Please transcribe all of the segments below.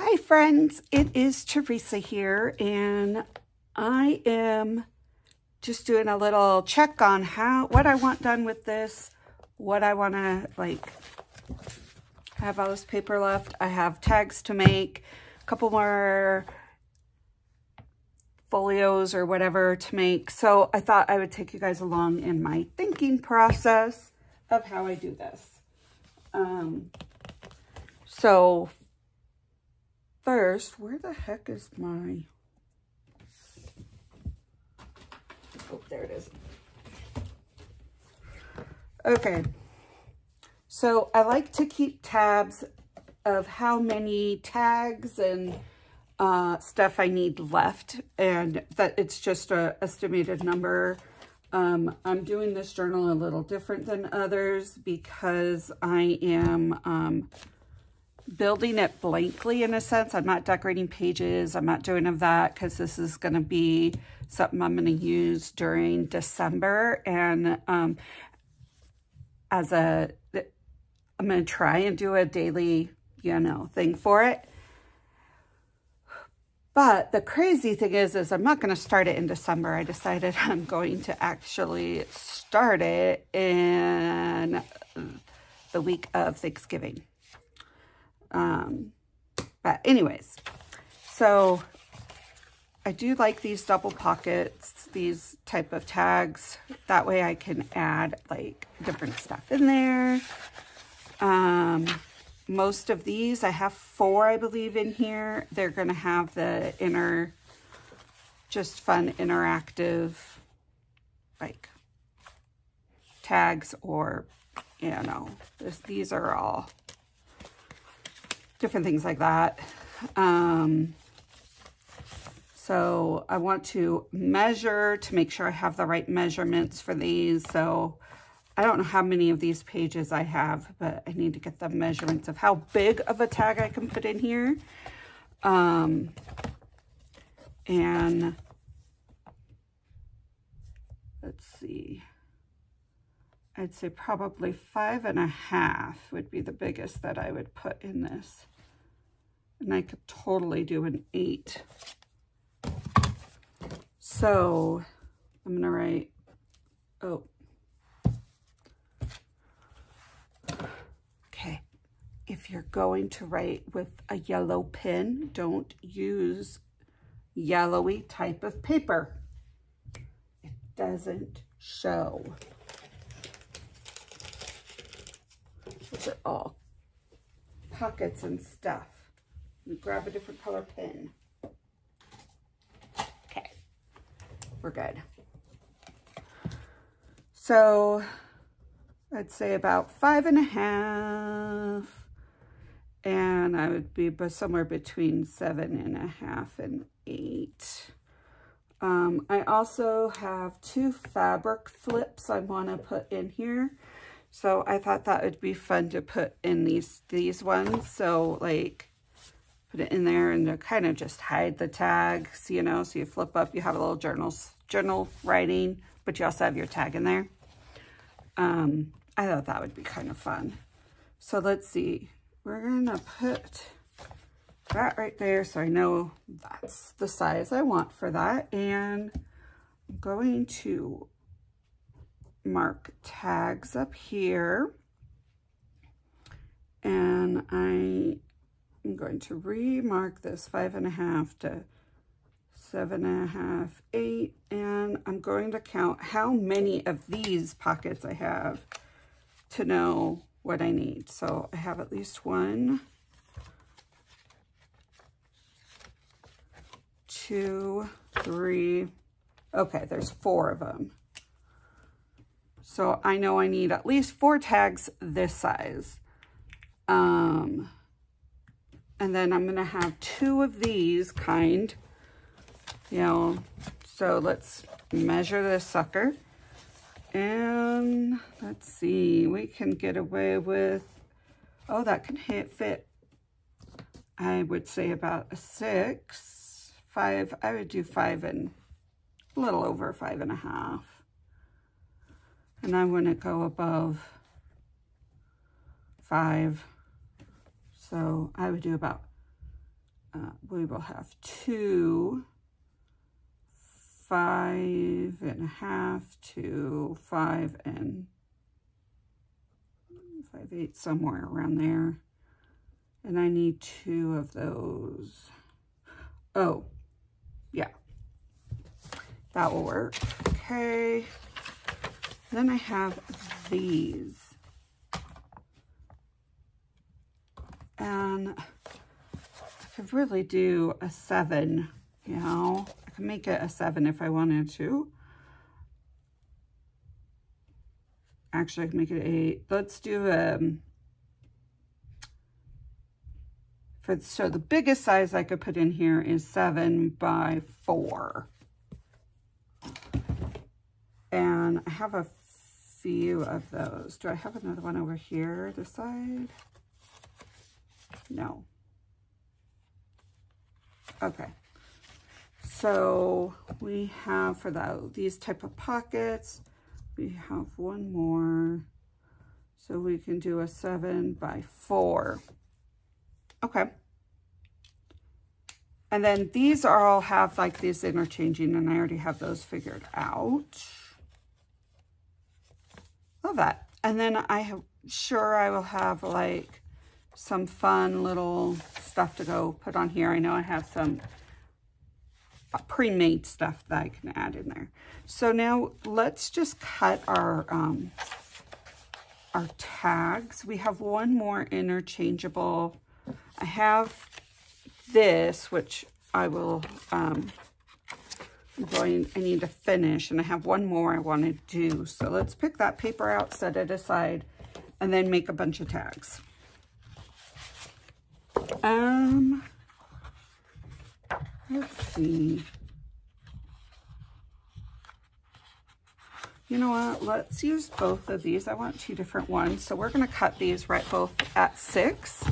Hi friends, it is Teresa here, and I am just doing a little check on what I want done with this, what I want to have all this paper left. I have tags to make, a couple more folios or whatever to make. So I thought I would take you guys along in my thinking process of how I do this. So first, where the heck is my, oh, there it is. Okay, so I like to keep tabs of how many tags and stuff I need left, and that it's just a estimated number. I'm doing this journal a little different than others because I am building it blankly in a sense. I'm not decorating pages. I'm not doing of that because this is going to be something I'm going to use during December. And I'm going to try and do a daily, thing for it. But the crazy thing is I'm not going to start it in December. I decided I'm going to actually start it in the week of Thanksgiving. But anyways, so I do like these double pockets, these type of tags. That way I can add like different stuff in there. Most of these, I have 4, I believe, in here. They're going to have the inner, just fun, interactive, like, tags or, these are all different things like that. So I want to measure to make sure I have the right measurements for these. So I don't know how many of these pages I have, but I need to get the measurements of how big of a tag I can put in here. And let's see. I'd say probably 5.5 would be the biggest that I would put in this. And I could totally do an 8. So I'm going to write, okay. If you're going to write with a yellow pen, don't use yellowy type of paper. It doesn't show. Those are all pockets and stuff. Grab a different color pen. Okay, we're good. So I'd say about 5.5, and I would be somewhere between 7.5 and 8. I also have 2 fabric flips I want to put in here. So I thought that would be fun to put in these ones. So like put it in there and to kind of just hide the tags, so you flip up, you have a little journal writing, but you also have your tag in there. I thought that would be kind of fun. So let's see, we're gonna put that right there so I know that's the size I want for that. And I'm going to mark tags up here, and I'm going to remark this 5.5 to 7.5, 8, and I'm going to count how many of these pockets I have to know what I need. So I have at least 1, 2, 3. Okay, there's 4 of them. So I know I need at least 4 tags this size. And then I'm going to have 2 of these kind, so let's measure this sucker. And let's see, we can get away with, that can fit, I would say about a 6, 5, I would do 5 and a little over 5.5. And I wouldn't go above 5. So I would do about we will have 2 5.5 to 5 5/8, somewhere around there. And I need 2 of those. Oh, yeah, that will work. Okay. Then I have these. And I could really do a 7, you know. I could make it a 7 if I wanted to. Actually, I can make it 8. Let's do so the biggest size I could put in here is 7 by 4. And I have a few of those. Do I have another one over here this side? No. Okay. So we have for these type of pockets, we have one more. So we can do a 7 by 4. Okay. And then these all have like these interchanging, and I already have those figured out. Love that. And then I will have like some fun little stuff to go put on here. I know I have some pre-made stuff that I can add in there. So now let's just cut our tags. We have one more interchangeable. I have this, which I will, I need to finish, and I have one more I want to do. So let's pick that paper out, set it aside, and then make a bunch of tags. Let's see. You know what? Let's use both of these. I want 2 different ones. So we're going to cut these both at 6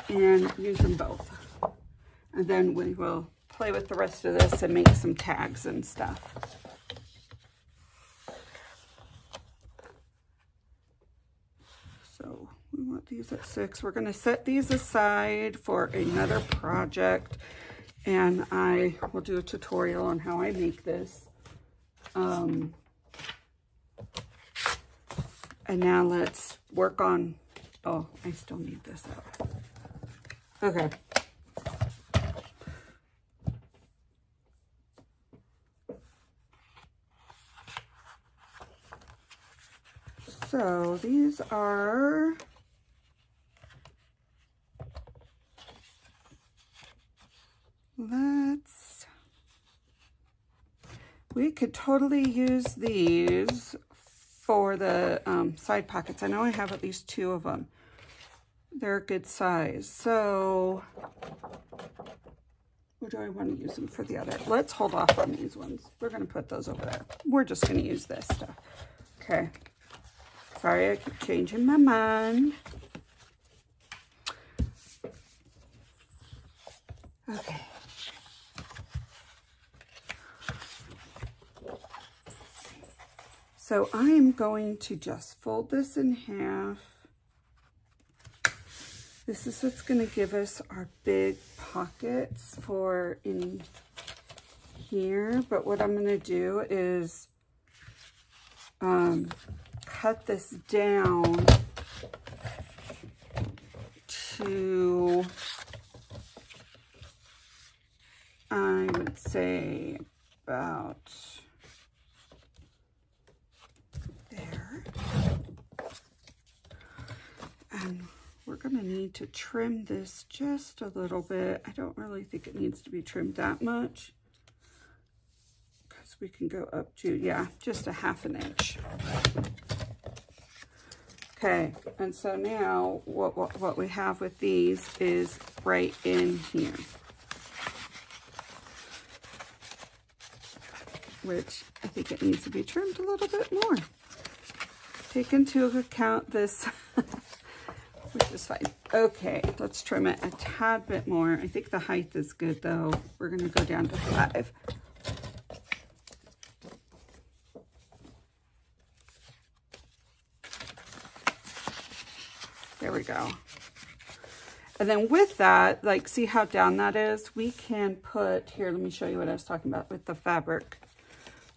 and use them both. And then we will play with the rest of this and make some tags and stuff. So we want these at 6. We're going to set these aside for another project, and I will do a tutorial on how I make this. And now let's work on, oh, I still need this out. Okay. So these are, we could totally use these for the side pockets. I know I have at least 2 of them. They're a good size. So, or do I want to use them for the other? Let's hold off on these ones. We're going to put those over there. We're just going to use this stuff. Okay. Sorry, I keep changing my mind. Okay. So I am going to just fold this in half. This is what's going to give us our big pockets for in here. But what I'm going to do is cut this down to, I would say, about there. And we're going to need to trim this just a little bit. I don't really think it needs to be trimmed that much, because we can go up to, yeah, just a ½ inch. Okay, and so now what we have with these is right in here, which I think it needs to be trimmed a little bit more. Take into account this, which is fine. Okay, let's trim it a tad bit more. I think the height is good though. We're gonna go down to 5. There we go. And then with that, like, see how down that is? We can put, here, let me show you what I was talking about with the fabric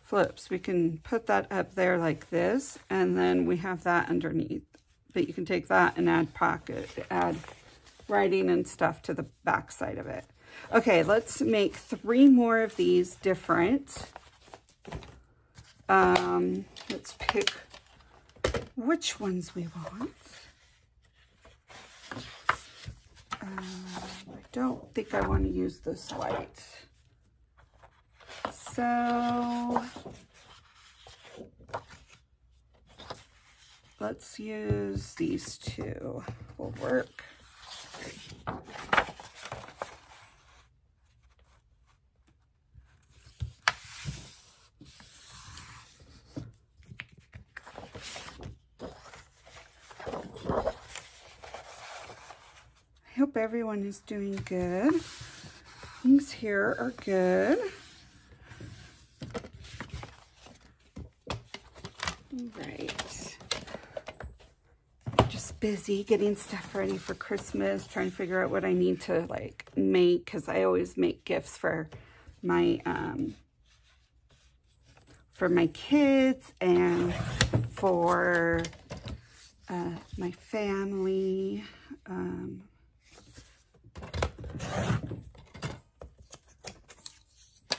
flips. We can put that up there like this, and then we have that underneath. But you can take that and add add writing and stuff to the back side of it. Okay, let's make 3 more of these different. Let's pick which ones we want. I don't think I want to use this white. So let's use these 2. Will work. I hope everyone is doing good. Things here are good. All right. Just busy getting stuff ready for Christmas, trying to figure out what I need to like make, because I always make gifts for my kids and for my family.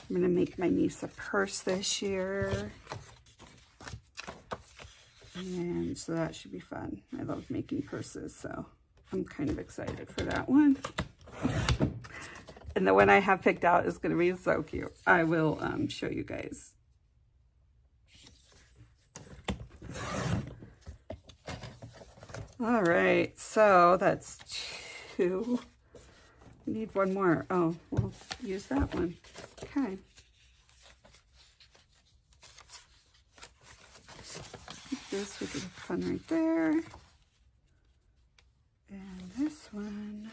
I'm going to make my niece a purse this year. And so that should be fun. I love making purses, so I'm kind of excited for that one. And the one I have picked out is going to be so cute. I will show you guys. All right, so that's 2. We need 1 more. Oh, we'll use that one. Okay. This we can have fun right there. And this one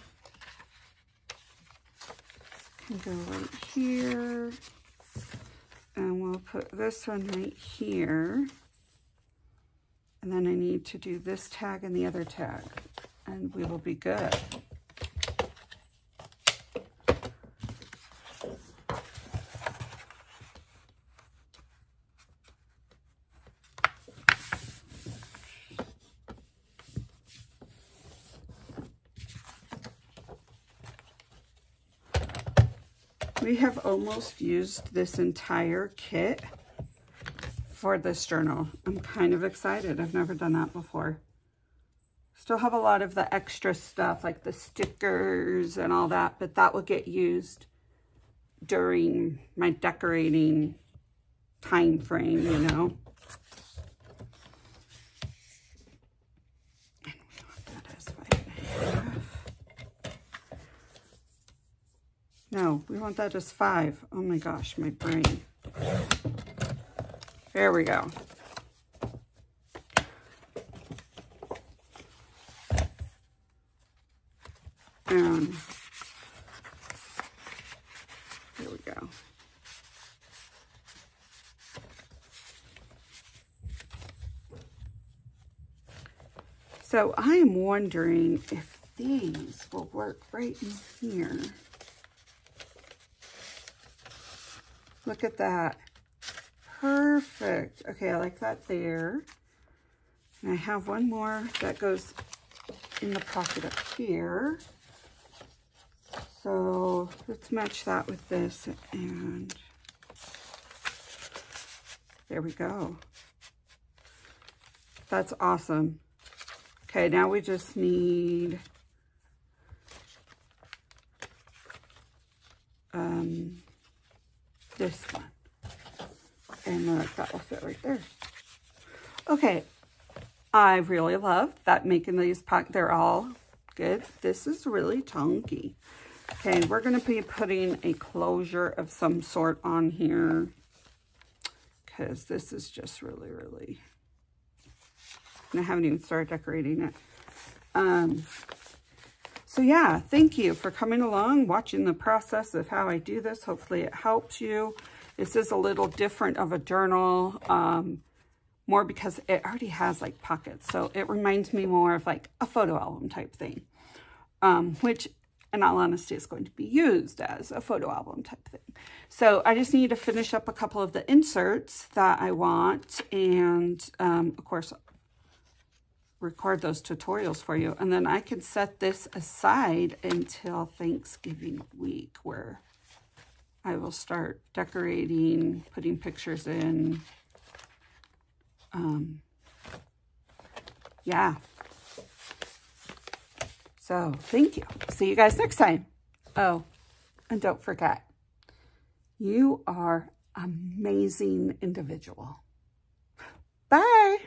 can go right here. And we'll put this one right here. And then I need to do this tag and the other tag. And we will be good. We have almost used this entire kit for this journal. I'm kind of excited. I've never done that before. Still have a lot of the extra stuff like the stickers and all that, but that will get used during my decorating time frame, you know. And we want that as 5.5. No, we want that as 5. Oh my gosh, my brain. There we go. And here we go. So I am wondering if these will work right in here. Look at that. Perfect. Okay, I like that there. And I have one more that goes in the pocket up here. So let's match that with this, and there we go. That's awesome. Okay, now we just need this one. And that will fit right there. Okay, I really love that making these pockets. They're all good. This is really chunky. Okay, we're going to be putting a closure of some sort on here because this is just really, really, and I haven't even started decorating it. So yeah, thank you for coming along, watching the process of how I do this. Hopefully it helps you. This is a little different of a journal, more because it already has like pockets. So it reminds me more of like a photo album type thing. which in all honesty is going to be used as a photo album type thing. So I just need to finish up a couple of the inserts that I want, and of course record those tutorials for you, and then I can set this aside until Thanksgiving week, where I will start decorating, putting pictures in. Yeah. So thank you. See you guys next time. Oh, and don't forget, you are an amazing individual. Bye.